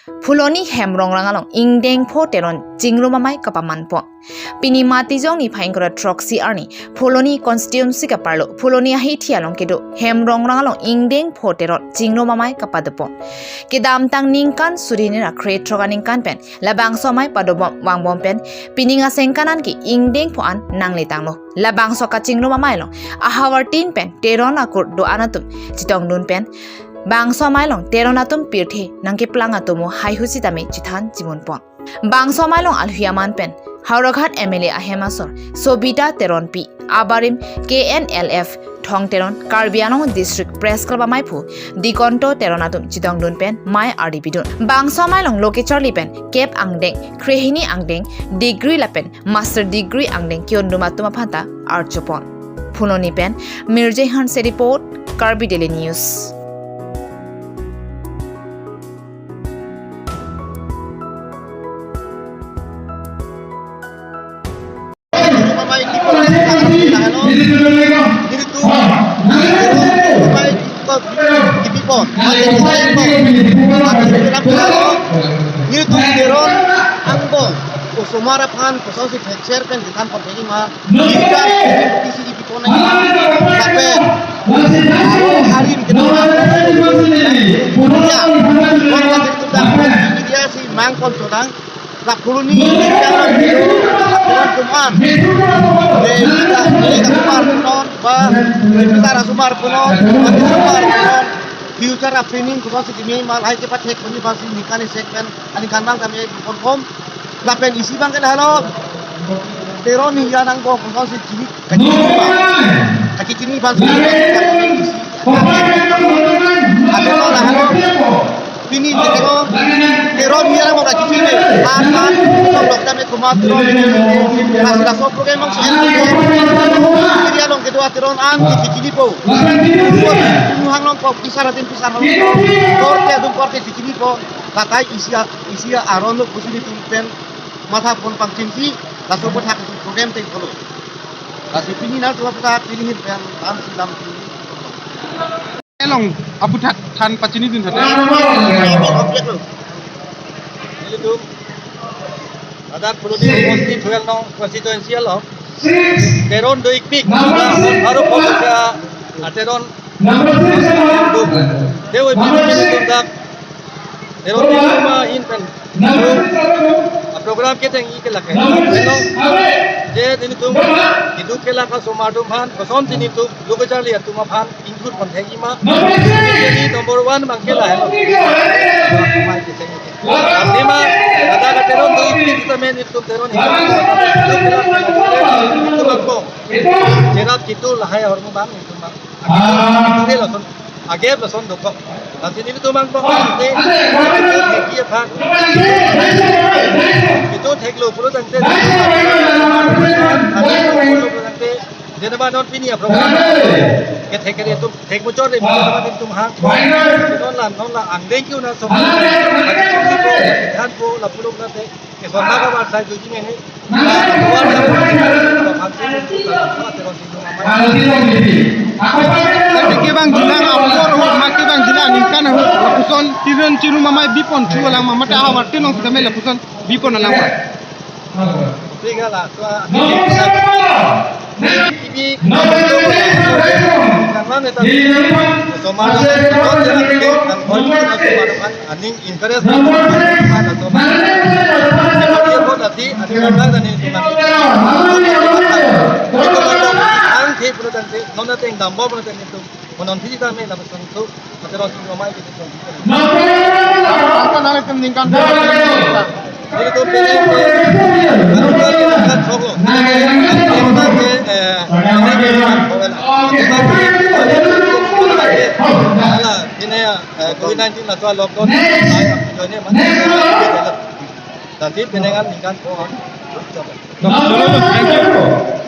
Fuloni hemrong rangalong ingdeng po teron jinglo mamai kapaman po. Pini mati jong ni paing kora troxy arni Fuloni constituency ka parlo Fuloni ahi thialong kedo hemrong rangalong ingdeng po teron jinglo mamai kapadepo. Kedam tang ningkan surini ra create troga ningkan pen labang somai padobom wangbom pen pininga sengkanan ki ingdeng po an nangli tanglo. Labang so ka jinglo mamai long ahawar tin pen teron akur do anatum chitong dun pen Bangso mailong teronatum pirthe nangke planga tomo hai husi tame chithan jimun pon. Bangso mailong alhuyaman pen Hauraghat MLA ahemasor Sobita teron pi abarim KNLF thong teron Karbianong district press club maipu dikonto teronatum chitong dun pen mai RDP dun. Bangso mailong lokecher lipen Cape Angdeng Krehini Angdeng degree lapen master degree Angdeng kionduma phanta archopon. Phunoni pen Mirjehan se report Karbi Daily News. Sumara pan kosong si share pen ditan pagi ma kita isi di pipona sampai hari ini kita ya orang itu dah dia si mangkon sodang la koloni jalan itu laporan kuman kita sumar penon ba kita sumar penon sumar penon future training kosong si kini mal hai cepat hek ini pasti nikani sekpen ani kandang kami confirm lapen isi bang kan halo teron nih yang angko kau si cini kaki cini pasti isi ada malah halo ini teron nih yang mau kaki cini akan kalau kami kumat teron masih dah sopro emang sih dia dong kedua teron an kaki cini po tuhan long kau pisah long korte dum korte kaki cini po katai isi aron lo kusini tumpen mata pun pangcingsi langsung berhak program teng kalau kasih pini nak tuh apa pilih yang tam silam pilih elong abu tan pacini dun tadi objek lo itu ada perlu di konstituensial lo teron do ikpik baru polisi teron dewa pilih tundak teron di rumah inpen program kita yang ikut lakukan. Jadi ini tuh hidup kita lakukan semua tuh pan. Kosong ini tuh lupa cari ya tuh pan include konten ima. Jadi nomor 1 bangkela hello. Ini mah ada teron tuh ikut kita main itu teron itu. Itu bangko. Jerat gitu lah ya orang bang itu mah. Itu langsung agak langsung dok. Nanti ini tuh bangko. Ini apa? Itu teklo puluh tangte jadi mana non pini ya program ke tekere itu tek bocor deh mana itu mah non lah angdeng kau nak semua ada cumi po ikan po lah puluh nanti ke sana kau bahasa itu cuma ini luar yang vaksin itu sama terus itu tapi kebang jilang apor maki bang jilang ningkan lapuson tiren ciru mamai bipon cu lang mamata awar tinong kami lapuson bipon lang tiga lah ini karena itu semua aning interest ada semua dia pun nanti ada orang dan itu nanti perlu nanti nona teng dambo perlu nanti itu menonton kita main dapat sentuh macam orang rumah itu apa nak kemingkan jadi tu pilih kalau kita kan sogo ini ya COVID-19 lah soal lockdown ini nanti penengan ikan pohon. Thank you.